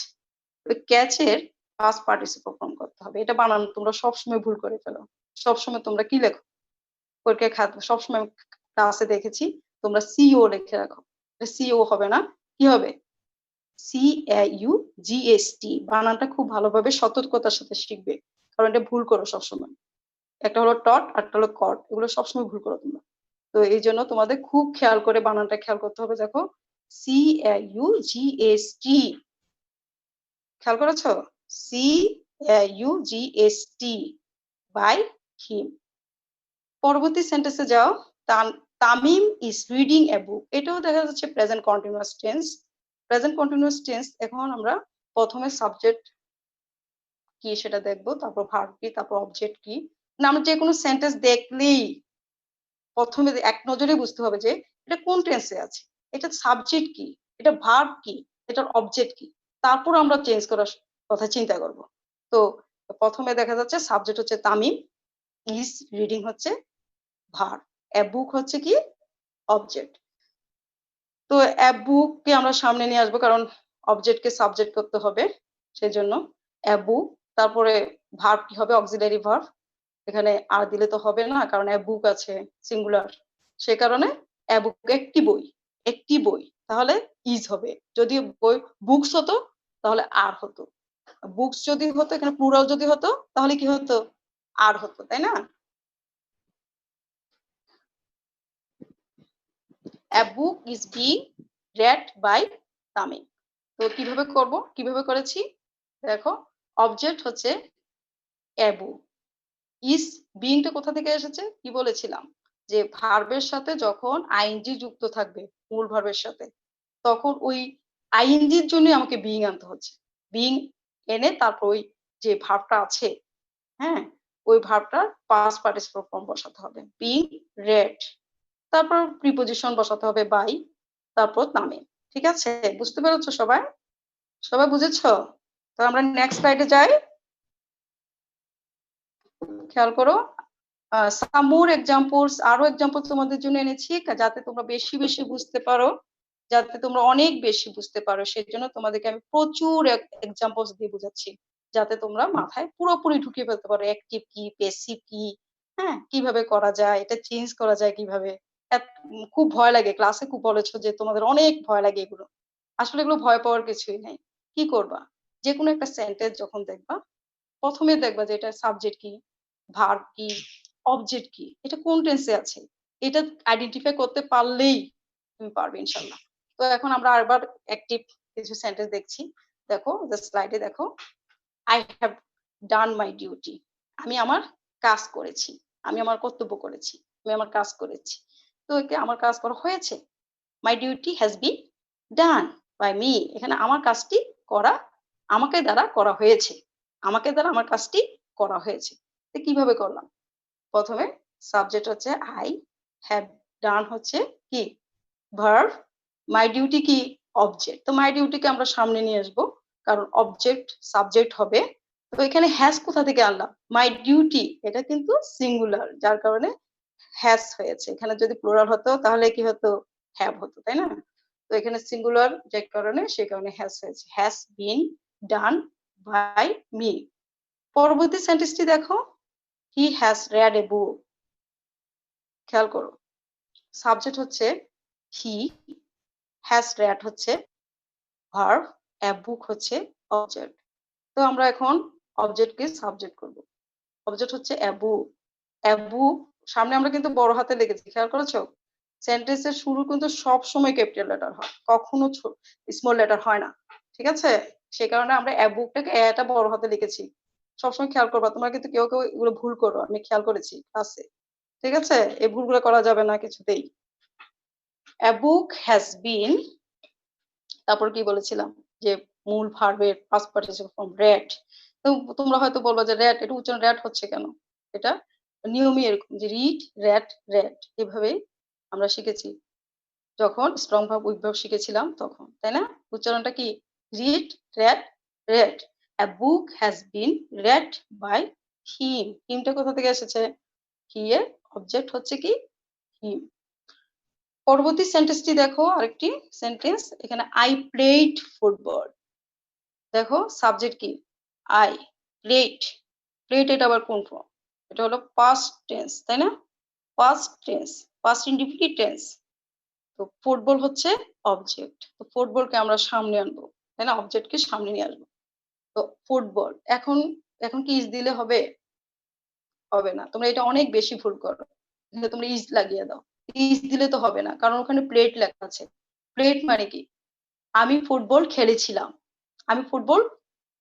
ওই ক্যাচের পাস্ট পার্টিসিপল ফর্ম করতে হবে। এটা বানানো তোমরা সবসময় ভুল করে ফেলো। সবসময় তোমরা কি লেখো? পরীক্ষায় সবসময় ক্লাসে দেখেছি তোমরা সিও লিখে রাখো। সিও হবে না, কি হবে? CAUGST। বানানটা খুব ভালোভাবে সতর্কতার সাথে শিখবে, কারণ এটা ভুল করো সবসময়। একটা হলো টট আর একটা হলো কট, এগুলো সবসময় ভুল করো তোমরা। তো এই জন্য তোমাদের খুব খেয়াল করে বানানটা খেয়াল করতে হবে। দেখো CAUGST, খেয়াল করেছো? CAUGST by him. পরবর্তী সেন্টেন্সে যাও। Tamim is reading a book. এটাও দেখা যাচ্ছে present continuous tense. Present continuous tense এখন আমরা প্রথমে সাবজেক্ট কি সেটা দেখবো, তারপর ভার্ব কি, তারপর অবজেক্ট কি। না, আমরা যে কোনো সেন্টেন্স দেখলেই প্রথমে এক নজরে বুঝতে হবে যে এটা কোন টেন্সে আছে, এটা সাবজেক্ট কি, এটা ভার্ব কি, এটার অবজেক্ট কি। তারপর আমরা চেঞ্জ করার কথা চিন্তা করব। তো প্রথমে দেখা যাচ্ছে সাবজেক্ট হচ্ছে তামিম, ইজ রিডিং হচ্ছে ভার্ব, এ বুক হচ্ছে কি অবজেক্ট। তো এ বুক কে আমরা সামনে নিয়ে আসবো, কারণ অবজেক্ট কে সাবজেক্ট করতে হবে, সেই জন্য এ বুক। তারপরে ভার্ব কি হবে? Auxiliary verb. এখানে আর দিলে তো হবে না, কারণ এ বুক আছে সিঙ্গুলার, সে কারণে এ বুক একটি বই, একটি বই। তাহলে ইজ হবে। যদি বই বুকস হতো তাহলে আর হতো। বুকস যদি হতো, এখানে প্লুরাল যদি হতো তাহলে কি হতো? আর হতো, তাই না? A book is being read by Tamim. তো কিভাবে করব, কিভাবে করেছি দেখো, অবজেক্ট হচ্ছে a book, is beingটা কোথা থেকে এসেছে কি বলেছিলাম, যে ভার্বের সাথে যখন আইএনজি যুক্ত থাকবে মূল ভার্বের সাথে, তখন ওই আইএনজির জন্য আমাকে বিইং আনতে হচ্ছে। বিইং এনে তারপর ওই যে ভার্বটা আছে, হ্যাঁ, ওই ভার্বটার পাস্ট পার্টিসিপল ফর্ম বসাতে হবে, বিইং রেড, তারপর প্রিপোজিশন বসাতে হবে বাই, তারপর তামিম। ঠিক আছে, বুঝতে পেরেছো সবাই? সবাই বুঝেছো? তো আমরা নেক্সট স্লাইডে যাই। খেয়াল করো, সাম মোর এক্সাম্পলস, আরো এক্সাম্পল তোমাদের জন্য এনেছি যাতে তোমরা বেশি বেশি বুঝতে পারো, যাতে তোমরা অনেক বেশি বুঝতে পারো, সেই জন্য তোমাদেরকে আমি প্রচুর এক্সাম্পলস দিয়ে বুঝাচ্ছি, যাতে তোমরা মাথায় পুরোপুরি ঢুকিয়ে ফেলতে পারো অ্যাক্টিভ কি, প্যাসিভ কি, হ্যাঁ, কিভাবে করা যায়, এটা চেঞ্জ করা যায় কিভাবে। খুব ভয় লাগে, ক্লাসে খুব বলেছো যে তোমাদের অনেক ভয় লাগে এগুলো, আসলে এগুলো ভয় পাওয়ার কিছুই নাই। কি করবা, যে কোনো একটা সেন্টেন্স যখন দেখবা, প্রথমে দেখবা যে এটা সাবজেক্ট কি, ভার্ব কি, অবজেক্ট কি, এটা কোন টেন্সে আছে, এটা আইডেন্টিফাই করতে পারলেই তুমি পারবে ইনশাল্লাহ। তো এখন আমরা আরেকবার অ্যাক্টিভ কিছু সেন্টেন্স দেখছি। দেখো স্লাইডে দেখো, I have done my duty, আমি আমার কাজ করেছি, আমি আমার কর্তব্য করেছি, আমি আমার কাজ করেছি। তো আমার কাজ করা হয়েছে, my duty has been done by me, এখানে আমার কাজটি করা, আমাকে দ্বারা করা হয়েছে, আমাকে দ্বারা আমার কাজটি করা হয়েছে। তো কিভাবে করলাম, প্রথমে সাবজেক্ট হচ্ছে আই, হ্যাভ ডান হচ্ছে কি ভার্ব, মাই ডিউটি কি অবজেক্ট। তো মাই ডিউটিকে আমরা সামনে নিয়ে আসবো, কারণ অবজেক্ট সাবজেক্ট হবে। তো এখানে হ্যাজ কোথা থেকে আনলাম, মাই ডিউটি এটা কিন্তু সিঙ্গুলার, যার কারণে হ্যাজ হয়েছে। এখানে যদি প্লুরাল হতো তাহলে কি হতো, হ্যাভ হতো, তাই না? তো এখানে সিঙ্গুলার যে কারণে, সেই কারণে হ্যাজ হয়েছে, has been done by me. পরবর্তী সেন্টেন্সটি দেখো, হি হ্যাজ রেড এ বুক, খেয়াল করো, সাবজেক্ট হচ্ছে হি, হ্যাজ রেড হচ্ছে ভার্ব, এ বুক হচ্ছে অবজেক্ট। তো আমরা এখন অবজেক্টকে সাবজেক্ট করব। অবজেক্ট হচ্ছে এ বুক, এ বুক সামনে আমরা কিন্তু বড় হাতে লিখেছি, খেয়াল করেছো? সেন্টেন্সের শুরু কিন্তু সব সময় ক্যাপিটাল লেটার হয়, কখনো স্মল লেটার হয় না, ঠিক আছে? সেই কারণে আমরা এ বুকটাকে এটা বড় হাতে লিখেছি। সবসময় খেয়াল করবা, তোমরা কিন্তু কেউ কেউ এগুলো ভুল করো, আমি খেয়াল করেছি ক্লাসে, ঠিক আছে? এই ভুলগুলো করা যাবে না কিছুতেই। A book has been, তারপর কি বলেছিলাম, যে মূল ভার্বের পাস্ট পার্টিসিপল ফর্ম রেড। তো তোমরা হয়তো বলবো যে রেড, এটা উচ্চারণ রেড হচ্ছে কেন, এটা নিয়মই এরকম যে রিড রেড রেড, এভাবেই আমরা শিখেছি যখন স্ট্রং ভার্ব উইক ভার্ব শিখেছিলাম তখন, তাই না? উচ্চারণটা কি, read red red, a book has been read by him, হিমটা কোথা থেকে এসেছে, হি এর অবজেক্ট হচ্ছে কি হিম। পরবর্তী সেন্টেন্সটি দেখো, আরেকটি সেন্টেন্স, এখানে আই প্লেড ফুটবল, দেখো সাবজেক্ট কি আই, প্লেড, প্লেড এটা আবার কোন ফর্ম, এটা হলো পাস্ট টেন্স, তাই না? Past tense, past indefinite tense. তো ফুটবল হচ্ছে অবজেক্ট, তো ফুটবলকে আমরা সামনে আনবো, তাই না, অবজেক্টকে সামনে নিয়ে আসবো। তো ফুটবল, এখন এখন কি ইজ দিলে হবে, হবে না, তোমরা এটা অনেক বেশি ভুল করো, তোমরা ইজ লাগিয়ে দাও, ইজ দিলে তো হবে না, কারণ ওখানে প্লেট লেখা আছে। প্লেট মানে কি, আমি ফুটবল খেলেছিলাম, আমি ফুটবল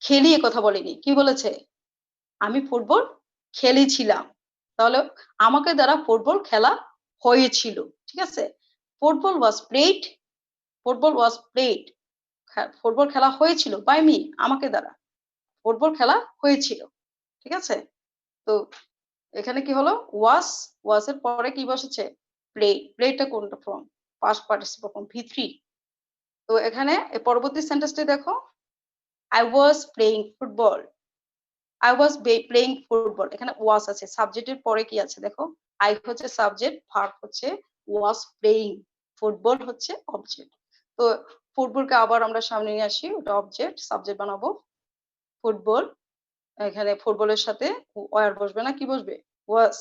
খেলি এ কথা বলিনি, কি বলেছে, আমি ফুটবল খেলেছিলাম, তাহলে আমাকে দ্বারা ফুটবল খেলা হয়েছিল, ঠিক আছে? Football was played, football was played, football খেলা হয়েছিল বাই মি, আমাকে দ্বারা ফুটবল খেলা হয়েছিল, ঠিক আছে? তো এখানে কি হলো, ওয়াজ, ওয়াজ এর পরে কি বসেছে, প্লে, প্লেটা কোনটা ফর্ম, পাস্ট পার্টিসিপল ফর্ম ভি3। তো এখানে পরবর্তী সেন্টেন্সটি দেখো, I was playing football, I was playing football, এখানে ওয়াজ আছে, সাবজেক্টের পরে কি আছে দেখো, আই হচ্ছে সাবজেক্ট, ভার্ব হচ্ছে ওয়াজ প্লেইং, ফুটবল হচ্ছে অবজেক্ট। তো ফুটবলকে আবার আমরা সামনে নিয়ে আসি, ওটা অবজেক্ট, সাবজেক্ট বানাবো ফুটবল, এখানে ফুটবলের সাথে ওয়ার বসবে না, কি বসবে, ওয়াজ,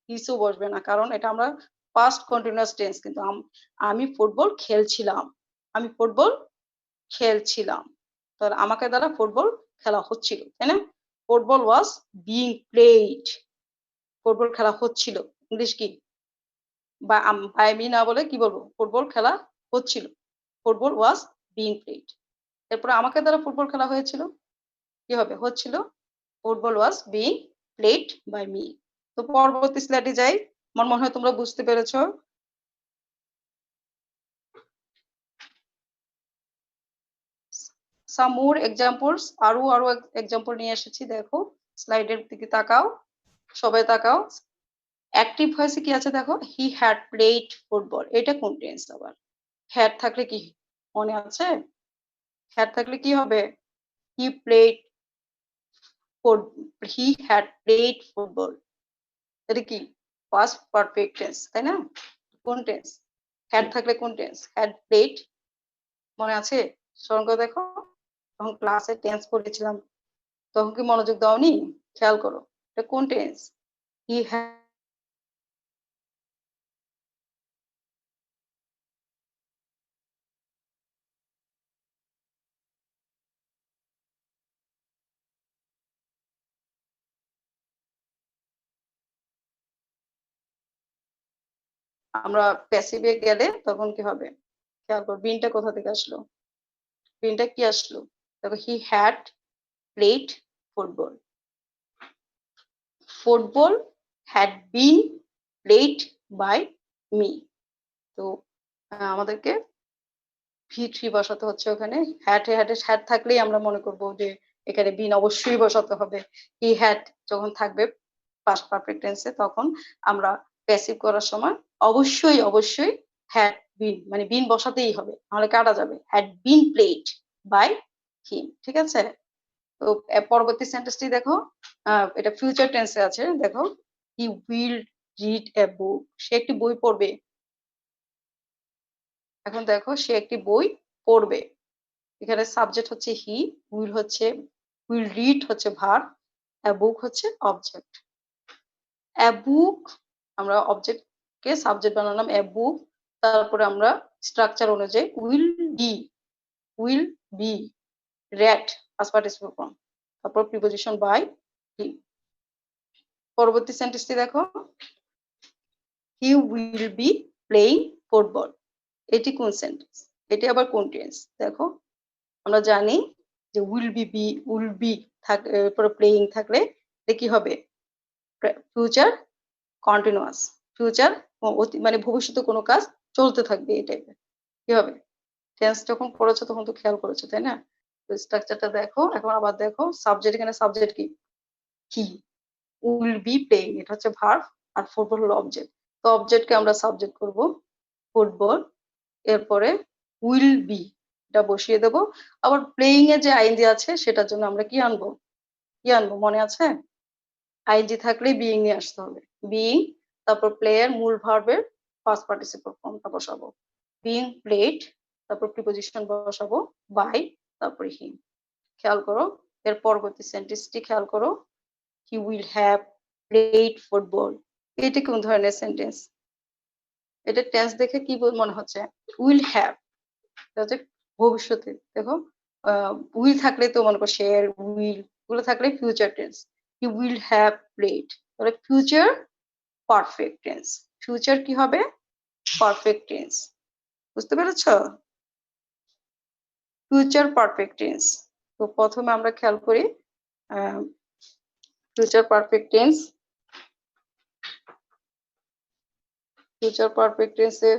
কিছু বসবে না, কারণ এটা আমরা পাস্ট কন্টিনিউয়াস টেন্স, কিন্তু আমি ফুটবল খেলছিলাম, আমি ফুটবল খেলছিলাম, তাহলে আমাকে দ্বারা ফুটবল খেলা হচ্ছিল, তাই না? Football was being played, football খেলা হচ্ছিল। ইংলিশ কি? বা বাই মি না বলে কি বলবো? ফুটবল খেলা হচ্ছিল। Football was being played. এরপরে আমাকে দ্বারা ফুটবল খেলা হয়েছিল। কি হবে? হচ্ছিল football was being played by me. তো পরবর্তী স্লাইডে যাই। আমার মনে হয় তোমরা বুঝতে পেরেছো। সাম মোর এক্সাম্পলস, আরো এক্সাম্পল নিয়ে এসেছি। দেখো স্লাইডের দিকে তাকাও, সবাই তাকাও। অ্যাক্টিভ ভয়েসে কি আছে দেখো? He had played football. এটা কোন টেন্স আবার? হ্যাড থাকলে কি মনে আছে? হ্যাড থাকলে কি হবে? He played he had played football. এটা কি? পাস্ট পারফেক্ট টেন্স, তাই না? কোন টেন্স? হ্যাড থাকলে কোন টেন্স? হ্যাড প্লেড মনে আছে? স্মরণ করে দেখো, তখন ক্লাসে টেন্স পড়েছিলাম, তখন কি মনোযোগ দাওনি? খেয়াল করো, এটা কোন টেন্স? He had. আমরা প্যাসিভে গেলে তখন কি হবে? খেয়াল করো, বিনটা কোথা থেকে আসলো? বিনটা কি আসলো? দেখো, he had played football. Football had been played by me. তো আমাদেরকে V3 বসাতে হচ্ছে ওখানে। হ্যাড থাকলেই আমরা মনে করব যে এখানে বিন অবশ্যই বসাতে হবে। হি হ্যাড যখন থাকবে পাস্ট পারফেক্ট টেন্সে, তখন আমরা প্যাসিভ করার সময় অবশ্যই হ্যাড বিন মানে বিন বসাতেই হবে, নাহলে কাটা যাবে। Had been played by him. ঠিক আছে? তো পরবর্তী সেন্টেন্সটি দেখো, এটা ফিউচার টেন্সে আছে। দেখো, হি উইল রিড এ বুক। সে একটি বই পড়বে। এখন দেখো, সে একটি বই পড়বে। এখানে সাবজেক্ট হচ্ছে হি, উইল রিড হচ্ছে ভার্ব, এ বুক হচ্ছে অবজেক্ট। এ বুক আমরা অবজেক্ট কে সাবজেক্ট বানালাম এ বুক, তারপরে আমরা স্ট্রাকচার অনুযায়ী will be red as participle form, তারপর প্রিপোজিশন বাই হি। পরবর্তী সেন্টেন্সটি দেখো, he will be playing football. এটি কোন সেন্টেন্স? এটি আবার কোন টেন্স? দেখো, আমরা জানি যে উইল বি পরে প্লেইং থাকলে কি হবে? Future continuous. ফিউচার মানে ভবিষ্যতে কোনো কাজ চলতে থাকবে, এই টাইপের। কি হবে? টেন্স যখন পড়েছো তখন তো খেয়াল করেছো, তাই না? তো স্ট্রাকচারটা দেখো। এখন আবার দেখো সাবজেক্ট, এখানে সাবজেক্ট কি? হি উইল বি প্লেইং, এটা হচ্ছে ভার্ব, আর ফুটবল হলো অবজেক্ট। তো অবজেক্টকে আমরা সাবজেক্ট করব ফুটবল, এরপরে উইল বি এটা বসিয়ে দেব। আবার প্লেইং এ যে আইএনজি আছে সেটার জন্য আমরা কি আনবো? মনে আছে? আইএনজি থাকলেই বিইং নিয়ে আসতে হবে। বিইং, তারপর প্লে এর মূল ভার্বের পাস্ট পার্টিসিপল ফর্মটা বসাবো। বিইং প্লেড, তারপর প্রিপোজিশন বসাবো বাই, তারপরে হিম। খেয়াল করো, এর পরবর্তী সেন্টেন্সটি খেয়াল করো, হি উইল হ্যাভ প্লেড ফুটবল। এটা কোন ধরনের সেন্টেন্স? এটা টেন্স দেখে কি মনে হচ্ছে? উইল হ্যাভ, হচ্ছে ভবিষ্যতে। দেখো, উইল থাকলে তো মনে করো শেয়ার, উইল গুলো থাকলে future tense. He will have played, তাহলে ফিউচার পারফেক্ট টেন্স। ফিউচার কি হবে? Perfect tense. বুঝতে পেরেছো? Future perfect tense. তো প্রথমে আমরা খেয়াল করি future perfect tense. Future perfect টেন্সে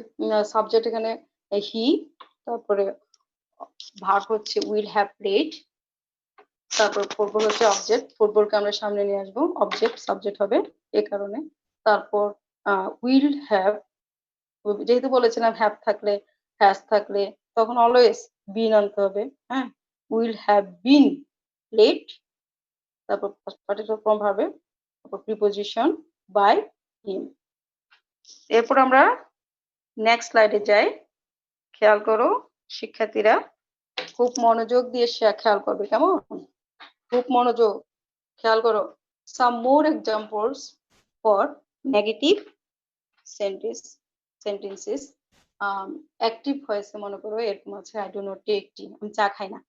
সাবজেক্ট এখানে হি, তারপরে ভার্ব হচ্ছে উইল হ্যাভ প্লেড, তারপর ফুটবল হচ্ছে অবজেক্ট। ফুটবলকে আমরা সামনে নিয়ে আসবো, অবজেক্ট সাবজেক্ট হবে এই কারণে। তারপর উইল হ্যাভ, যেহেতু বলেছিলাম হ্যাভ থাকলে, হ্যাজ থাকলে, তখন অলওয়েজ বিন আনতে হবে। হ্যাঁ, উইল হ্যাভ বিন প্লেড, তারপর পার্টিকুলার ফর্ম ভাবে, তারপর প্রিপোজিশন বাই হিম। এরপর আমরা নেক্সট স্লাইডে যাই। খেয়াল করো শিক্ষার্থীরা, খুব মনোযোগ দিয়ে খেয়াল করবে, কেমন? খুব মনোযোগ, খেয়াল করো। Some more examples for negative sentences. Active ভয়েসে মনে করো এরকম আছে, I do not take tea, আমি চা খাই না।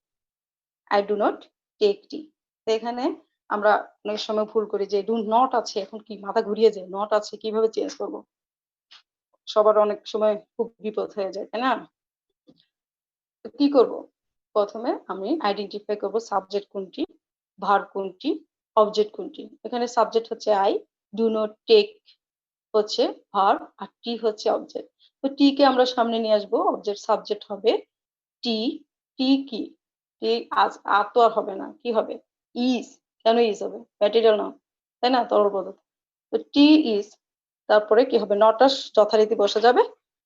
I do not take tea. এখানে আমরা অনেক সময় ভুল করি যে ডু নট আছে, এখন কি মাথা ঘুরিয়ে যায়, নট আছে কিভাবে চেঞ্জ করব, সবার অনেক সময় খুব বিপদ হয়ে যায়, তাই না? তো কি করব, প্রথমে আমি আইডেন্টিফাই করব সাবজেক্ট কোনটি, ভার্ব কোনটি, অবজেক্ট কোনটি। এখানে সাবজেক্ট হচ্ছে আই, ডু নট টেক হচ্ছে ভার্ব, আর টি হচ্ছে অবজেক্ট। তো টি কে আমরা সামনে নিয়ে আসবো, অবজেক্ট সাবজেক্ট হবে টি। টি কি, টি আজ আর তো আর হবে না, কি হবে, ইজ। কেন ইজ হবে, ম্যাটেরিয়াল না, তাই না, তরল পদার্থ। তো টি ইজ, তারপরে কি হবে, নটা যথারীতি বসে যাবে,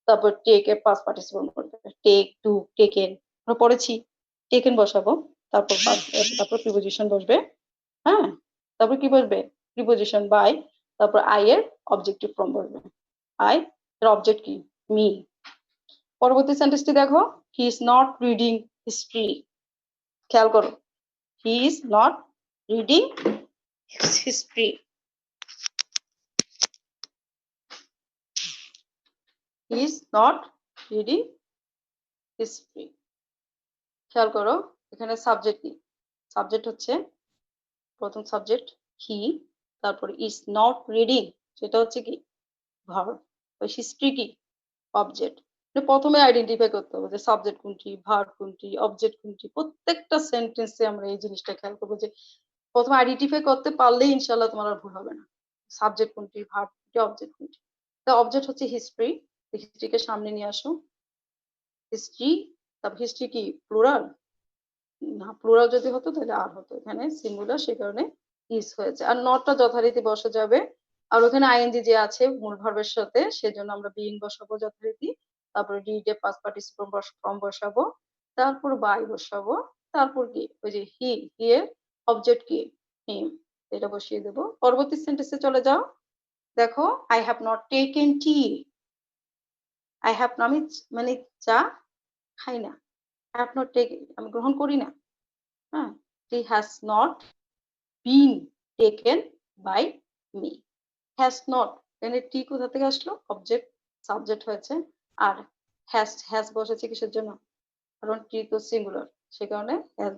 তারপর টেক এর পাস্ট পার্টিসিপল করবে, টেক, টু, টেকেন, আমরা পড়েছি, টেকেন বসাবো, তারপর তারপর প্রিপোজিশন বসবে, হ্যাঁ, তারপর কি বসবে, প্রিপোজিশন বাই, তারপর আই এর অবজেক্টিভ ফর্ম বসবে, আই এর অবজেক্ট কি, মি। পরবর্তী সেন্টেন্সটি দেখো, he is not reading history, খেয়াল করো, he is not reading history, he is not reading history. খেয়াল করো এখানে সাবজেক্ট কি, সাবজেক্ট হচ্ছে প্রথম সাবজেক্ট হি, তারপর ইজ নট রিডিং, সেটা হচ্ছে কি ভার্ব, হিস্ট্রি কি অবজেক্ট। প্রথমে আইডেন্টিফাই করতে হবে যে সাবজেক্ট কোনটি, ভার্ব কোনটি, অবজেক্ট কোনটি। প্রত্যেকটা সেন্টেন্সে আমরা এই জিনিসটা খেয়াল করবো যে প্রথমে আইডেন্টিফাই করতে পারলেই ইনশাল্লাহ তোমার আর ভুল হবে না, সাবজেক্ট কোনটি, ভার্ব কোনটি, অবজেক্ট কোনটি। তো অবজেক্ট হচ্ছে হিস্ট্রি, হিস্ট্রিকে সামনে নিয়ে আসো, হিস্ট্রি, তারপর হিস্ট্রি কি প্লুরাল না, প্লুরাল যদি হতো তাহলে আর হতো, এখানে সিঙ্গুলার, সে কারণে ইজ হয়েছে। আর নটটা যথারীতি বসে যাবে, আর ওখানে আইএনজি যে আছে মূল ভার্বের সাথে, সেজন্য আমরা বিইং বসাবো যথারীতি, তারপরে did A past participle form বসাবো, তারপর বাই বসাবো, তারপর কি ওই যে হি, হি এর অবজেক্ট কি হিম, এটা বসিয়ে দেবো। পরবর্তী সেন্টেন্সে চলে যাও, দেখো I have not taken tea, I have আমি মানে চা খাই না, আই হ্যাভ নট টেকেন আমি গ্রহণ করি না, হ্যাঁ, tea has not been taken by me, has not, এখানে টি কোথা থেকে আসলো, অবজেক্ট সাবজেক্ট হয়েছে, আর হ্যাজ বসেছে কিসের জন্য, কারণ টি তো সিঙ্গুলার, সে কারণে হ্যাজ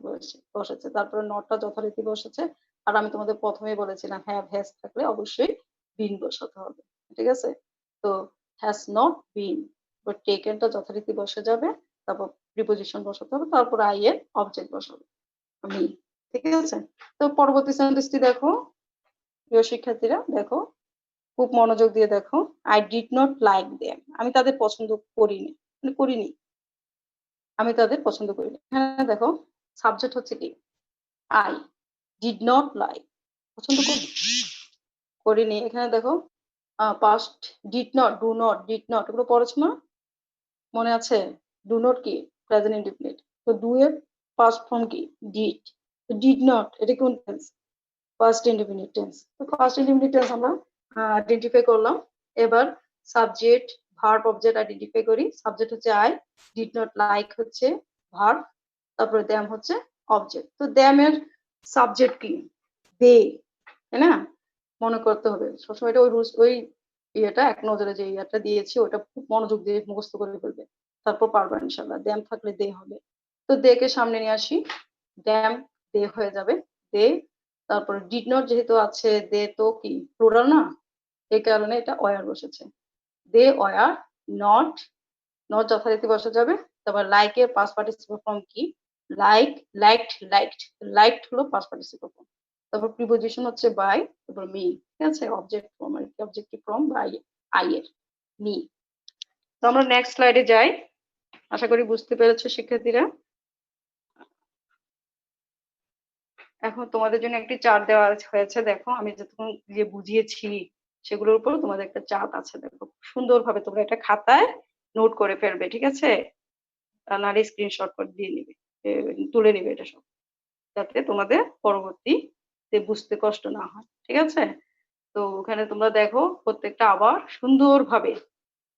বসেছে, তারপরে নটটা যথারীতি বসেছে। আর আমি তোমাদের প্রথমেই বলেছিলাম হ্যাভ হ্যাজ থাকলে অবশ্যই বিন বসাতে হবে, ঠিক আছে। তো হ্যাজ নট বিন, টেকেনটা যথারীতি বসে যাবে, তারপর প্রিপোজিশন বসাতে হবে, তারপর আই এর অবজেক্ট বসাবে, মি, ঠিক আছে। তো পরবর্তী সেন্টেন্সটি দেখো, প্রিয় শিক্ষার্থীরা দেখো, খুব মনোযোগ দিয়ে দেখো, I did not like them, আমি তাদের পছন্দ করিনি, করিনি, আমি তাদের পছন্দ করিনি। হ্যাঁ দেখো সাবজেক্ট হচ্ছে কি আই, ডিড নট লাইক পছন্দ করিনি, এখানে দেখো past did not, do not, did not, এগুলো পড়েছো না, মনে আছে, ডু নট কি প্রেজেন্ট ইনডিফিনিট, তো ডু এর পাস্ট ফর্ম কি ডিড, ডিড নট এটা কোন টেন্স, ফার্স্ট ইনডিফিনিট টেন্স। তো ফার্স্ট ইনডিফিনিট টেন্স আমরা আইডেন্টিফাই করলাম। এবার সাবজেক্ট, ভার্ব, অবজেক্ট আইডেন্টিফাই করি। সাবজেক্ট হচ্ছে আই, ডিড নট লাইক হচ্ছে ভার্ব, তারপরে দ্যাম হচ্ছে অবজেক্ট। তো দ্যাম এর সাবজেক্ট কি দে, তাই না, মনে করতে হবে সবসময়, এটা ওই ইয়েটা এক নজরে যে ইয়েটা দিয়েছি ওটা খুব মনোযোগ দিয়ে মুখস্থ করে ফেলবে, তারপর পারবা ইনশাল্লাহ। দ্যাম থাকলে দে হবে, তো দে কে সামনে নিয়ে আসি, দ্যাম দে হয়ে যাবে, দে, তারপর ডিড নট যেহেতু আছে, দে তো কি প্লুরাল না, এই কারণে এটা ওয়ার বসেছে, দে ওয়ার নট, নট যথারীতি বসে যাবে। তারপর লাইক এর পাস্ট পার্টিসিপল ফর্ম কি লাইক, লাইকড, লাইকড, লাইকড হলো পাস্ট পার্টিসিপল ফর্ম, তারপর প্রিপোজিশন হচ্ছে বাই, তারপর মি, ঠিক আছে, অবজেক্ট ফর্ম আর কি, অবজেক্টিভ ফর্ম বাই আই এর মি। তো আমরা নেক্সট স্লাইডে যাই, আশা করি বুঝতে পেরেছো শিক্ষার্থীরা। এখন তোমাদের জন্য একটি চার্ট দেওয়া হয়েছে, দেখো আমি যতক্ষণ যে বুঝিয়েছি সেগুলোর উপর তোমাদের একটা চার্ট আছে, দেখো সুন্দরভাবে তোমরা এটা খাতায় নোট করে ফেলবে, ঠিক আছে, নাহলে স্ক্রিনশট করে দিয়ে নিবে, তুলে নিবে এটা সব, যাতে তোমাদের পরবর্তীতে বুঝতে কষ্ট না হয়, ঠিক আছে। তো ওখানে তোমরা দেখো প্রত্যেকটা আবার সুন্দরভাবে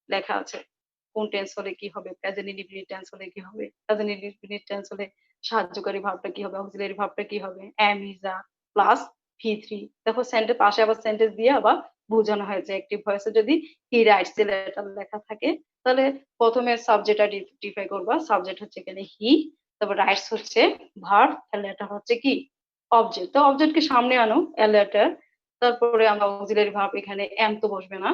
লেখা আছে, কোন টেন্স হলে কি হবে, প্রেজেন্ট ইনডিফিনিট টেন্স হলে কি হবে, প্রেজেন্ট ইনডিফিনিট টেন্স হলে সাহায্যকারী ভাবটা কি হবে, অক্সিলারি ভাবটা কি হবে, এম ইজ আ প্লাস ভি3, দেখো সেন্টেন্স পাশে আবার সেন্টেন্স দিয়ে আবার বোঝানো হয়েছে। অ্যাক্টিভ ভয়েসে যদি হি রাইটস এ লেটার লেখা থাকে, তাহলে প্রথমে সাবজেক্ট আইডেন্টিফাই করবা, সাবজেক্ট হচ্ছে এখানে হি, তারপর রাইটস হচ্ছে ভার্ব, লেটার হচ্ছে কি অবজেক্ট, তো অবজেক্টকে সামনে আনো এ লেটার, তারপরে আমরা অক্সিলারি ভার্ব এখানে এম তো বসবে না,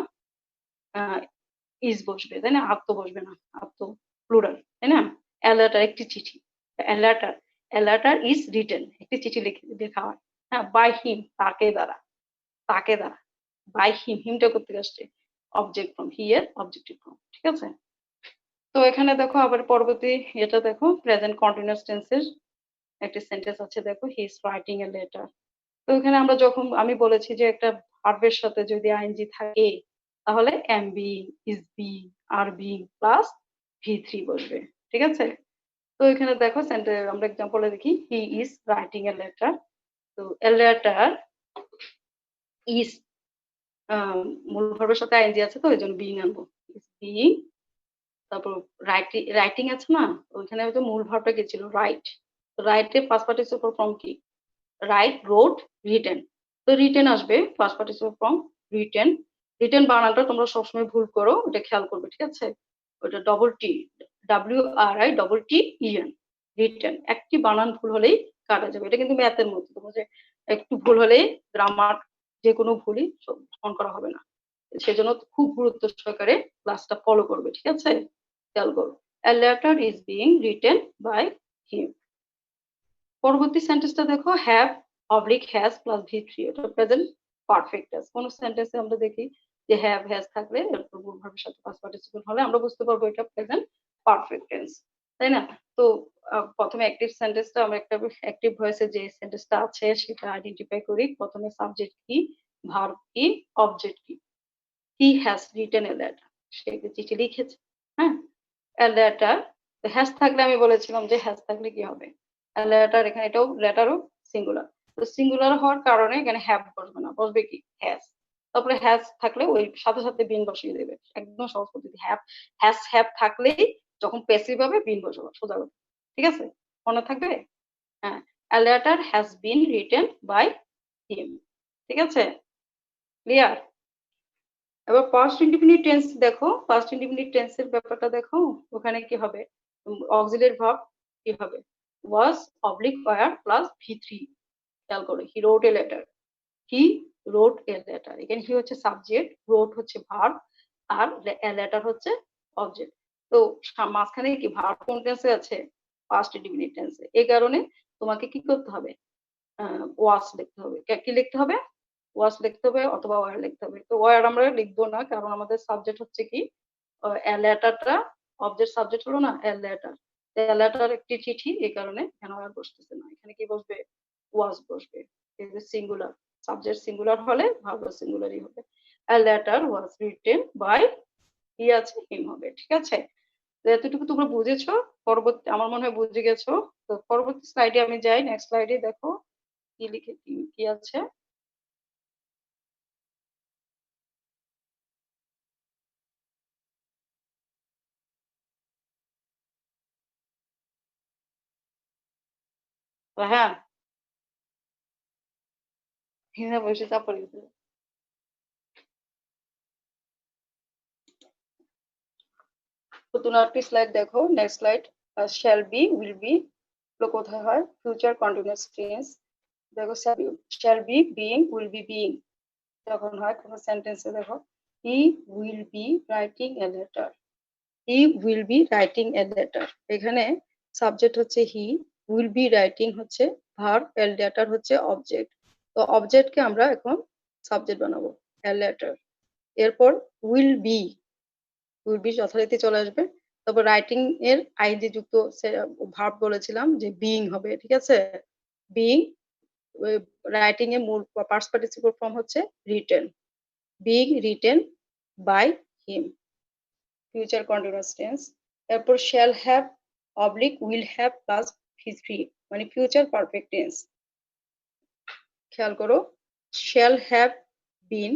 ইজ বসবে, তাই না? আপ তো বসবে না, আপ তো প্লুরাল, তাই না? এ লেটার একটি চিঠি, এ letter, a letter is written, একটি চিঠি লেখা হয়, হ্যাঁ, বাই হিম, তাকে দ্বারা, তাকে দ্বারা, বাই হিম, হিমটা করতে আসছে অবজেক্ট ফর্ম, হি এর অবজেক্টিভ ফর্ম, ঠিক আছে? তো এখানে দেখো আবার পরবর্তী এটা দেখো, প্রেজেন্ট কন্টিনিউয়াস টেন্সের একটা সেন্টেন্স আছে, দেখো হি ইজ রাইটিং এ লেটার। তো এখানে আমরা যখন আমি বলেছি যে একটা ভার্বের সাথে যদি আইএনজি থাকে তাহলে am being, is being, are being plus V বসবে, ঠিক আছে? তো এখানে দেখো আমরা এক্সাম্পলে দেখি, he is writing a letter, তো এ লেটার ইজ মূল ভার্বের সাথে আইএনজি আছে, তো এই জন্য বিং আনবো, ইজ বিং, তারপর রাইটিং আছে না, ওইখানে হয়তো মূল ভার্বটা কি ছিল, রাইট, রাইটের ফার্স্ট পার্টিসিপল ফর্ম কি, রাইট, রোড, রিটেন, তো রিটেন আসবে first participle form, written, written বানানটা তোমরা সবসময় ভুল করো, ওটা খেয়াল করবে, ঠিক আছে? ওটা ডবল টি, WRITTEN, রিটেন, একটি বানান ভুল হলেই কাটা যাবে, এটা কিন্তু ম্যাথের মতো, তোমার যে একটু ভুল হলেই গ্রামার যে কোনো ভুলই ফোন করা হবে না, সেজন্য খুব গুরুত্ব সহকারে ক্লাসটা ফলো করবে, ঠিক আছে? খেয়াল করো, a letter is being written by him। পরবর্তী সেন্টেন্সটা দেখো, হ্যাভ অবলিক হ্যাজ প্লাস ভি3, এটা প্রেজেন্ট পারফেক্ট টেন্স। কোন সেন্টেন্সে আমরা দেখি যে হ্যাভ হ্যাজ থাকলে এরপর ভার্বের সাথে পাস্ট পার্টিসিপল হলে আমরা বুঝতে পারবো এটা প্রেজেন্ট পারফেক্ট টেন্স, তাই না? তো প্রথমে অ্যাক্টিভ সেন্টেন্সটা আমরা একটা অ্যাক্টিভ ভয়েসে যে সেন্টেন্সটা আছে সেটা আইডেন্টিফাই করি, প্রথমে সাবজেক্ট কি, ভার্ব কি, অবজেক্ট কি। He has written a letter, সে একটা চিঠি লিখেছে, হ্যাঁ, এ লেটার, হ্যাজ থাকলে আমি বলেছিলাম যে হ্যাজ থাকলে কি হবে, লেটার, এখানে এটাও লেটারও সিঙ্গুলার, তো সিঙ্গুলার হওয়ার কারণে এখানে হ্যাভ বসবে না, বসবে কি, হ্যাজ, তারপরে হ্যাজ থাকলে ওই সাথে সাথে বিন বসিয়ে দেবে, একদম সহজ পদ্ধতি, হ্যাভ থাকলেই যখন প্যাসিভ হবে বিন বসাবো, সোজা কথা, ঠিক আছে? মনে থাকবে? হ্যাঁ, a letter has been written by him, ঠিক আছে? ক্লিয়ার? এবার পাস্ট ইনডিফিনিট টেন্স দেখো, পাস্ট ইনডিফিনিট টেন্সের ব্যাপারটা দেখো, ওখানে কি হবে, অক্সিলারি ভার্ব কি হবে, ওয়াজ অবলিক ওয়্যার প্লাস ভি3, খেয়াল করো, হি রোট a letter, he রোট A letter, এখানে হি হচ্ছে সাবজেক্ট, রোট হচ্ছে ভার্ব, আর এ লেটার হচ্ছে অবজেক্ট। তো মাঝখানে কি ভার্ব কোন টেন্সে আছে, পাস্ট ইনডিফিনিট টেন্সে, এই কারণে তোমাকে কি করতে হবে, ওয়াজ লিখতে হবে, কি লিখতে হবে, ওয়াজ লিখতে হবে অথবা ওয়ার লিখতে হবে। তো ওয়ার আমরা লিখবো না, কারণ আমাদের সাবজেক্ট হচ্ছে কি, এ লেটারটা অবজেক্ট সাবজেক্ট হলো না, এ লেটার, এ লেটার একটি চিঠি, এই কারণে এখানে ওয়ার বসতেছে না, এখানে কি বসবে, ওয়াজ বসবে, সিঙ্গুলার, সাবজেক্ট সিঙ্গুলার হলে ভার্ব সিঙ্গুলারই হবে, a letter was written by, কি আছে, হিম হবে, ঠিক আছে? এতটুকু তোমরা বুঝেছো, পরবর্তী আমার মনে হয় বুঝে গেছো। তো পরবর্তী স্লাইডে আমি যাই, নেক্সট স্লাইডে দেখো কি লিখে কি আছে। হ্যাঁ, হ্যাঁ বসে চাপড় গেছে। নতুন আরেকটি স্লাইড দেখো, next slide, shall be, will be কোথায় হয়, ফিউচার কন্টিনিউয়াস টেন্স, দেখো shall be being, will be being যখন হয় কোনো সেন্টেন্সে, দেখো he will be writing a letter, he will be writing a letter, এখানে সাবজেক্ট হচ্ছে হি, উইল বি রাইটিং হচ্ছে ভার্ব, এ লেটার হচ্ছে অবজেক্ট, তো অবজেক্টকে আমরা এখন সাবজেক্ট বানাবো, এ লেটার, এরপর উইল বি যথারীতি চলে আসবে, তারপর রাইটিং এর আইডি যুক্ত ভার্ব বলেছিলাম যে বিইং হবে, ঠিক আছে? বিইং, রাইটিং এর মূল পাস্ট পার্টিসিপল ফর্ম হচ্ছে written, being written by him, future continuous tense, এরপর shall have oblique will have plus V, মানে ফিউচার পারফেক্ট টেন্স, খেয়াল করো, shall have been,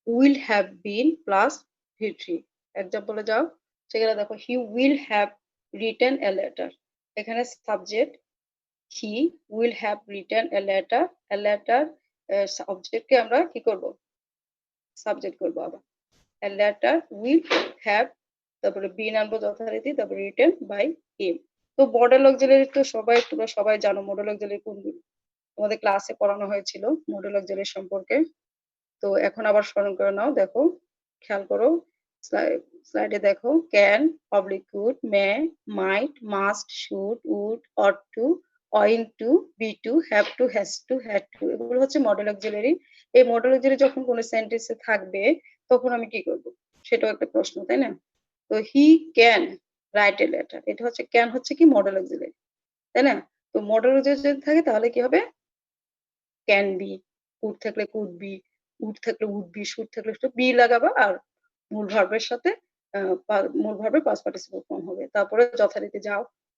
will have been plus V, এক্সাম্পলে যাও, সেখানে দেখো he will have written a letter, এখানে subject he will have written a letter, a letter অবজেক্টকে আমরা কি করব, সাবজেক্ট করব, আবার এ লেটার উইল হ্যাভ, তারপরে বিন আনবো যথারীতি, তারপরে রিটেন বাই হিম। তো মডেল অক্সিলারি তো সবাই তোমরা সবাই জানো, মডেল অক্সিলারি কোনগুলো, তোমাদের ক্লাসে পড়ানো হয়েছিল মডেল অক্সিলারি সম্পর্কে। তো এখন আবার স্মরণ করে নাও। দেখো, খেয়াল করো, স্লাইডে দেখো, can, public could, may, might, must, should, would, ought to, own to, be to, have to, has to, had to, এগুলো হচ্ছে মডেল অক্সিলারি। এই মডেল অক্সিলারি যখন কোনো সেন্টেন্সে থাকবে তখন আমি কি করব, সেটাও একটা প্রশ্ন, তাই না? তো he can write a letter, এটা হচ্ছে ক্যান হচ্ছে কি মডেল অক্সিলারি, তাই না? তো মডেল অক্সিলারি যদি থাকে তাহলে কি হবে, ক্যান বি, কুড থাকলে কুড বি, উড থাকলে উড বি, শুড থাকলে শুড বি লাগাবা, আর মূল ভার্বের সাথে মূল ভার্বের পাস্ট পার্টিসিপল ফর্ম হবে। তারপরে যথারীতি যা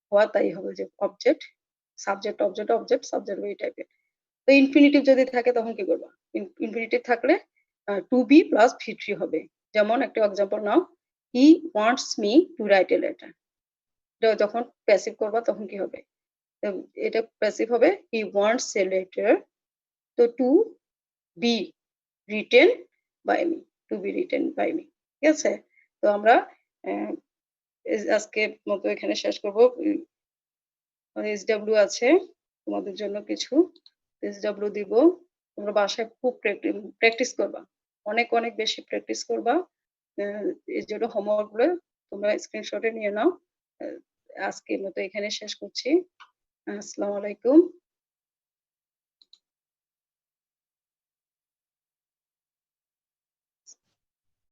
হওয়া তাই হবে, যে object, subject, object, object, subject, এই টাইপের। তো ইনফিনিটিভ যদি থাকে তখন কি করবা, ইনফিনিটিভ থাকলে to be plus V three হবে। যেমন একটা এক্সাম্পল নাও, he wants me to write a letter, যখন প্যাসিভ করবা তখন কি হবে, এটা প্যাসিভ হবে, হি ওয়ান্টস এ লেটার, তো to be written by me, to be written by me. ঠিক আছে? তো আমরা আজকে মতো এখানে শেষ করবো। এসডব্লিউ আছে তোমাদের জন্য, কিছু এসডব্লিউ দিব, তোমরা বাসায় খুব প্র্যাকটিস করবা, অনেক অনেক বেশি প্র্যাকটিস করবা। এর জন্য হোমওয়ার্ক গুলো তোমরা স্ক্রিনশটে নিয়ে নাও। আজকের মতো এখানে শেষ করছি। আসসালামু আলাইকুম।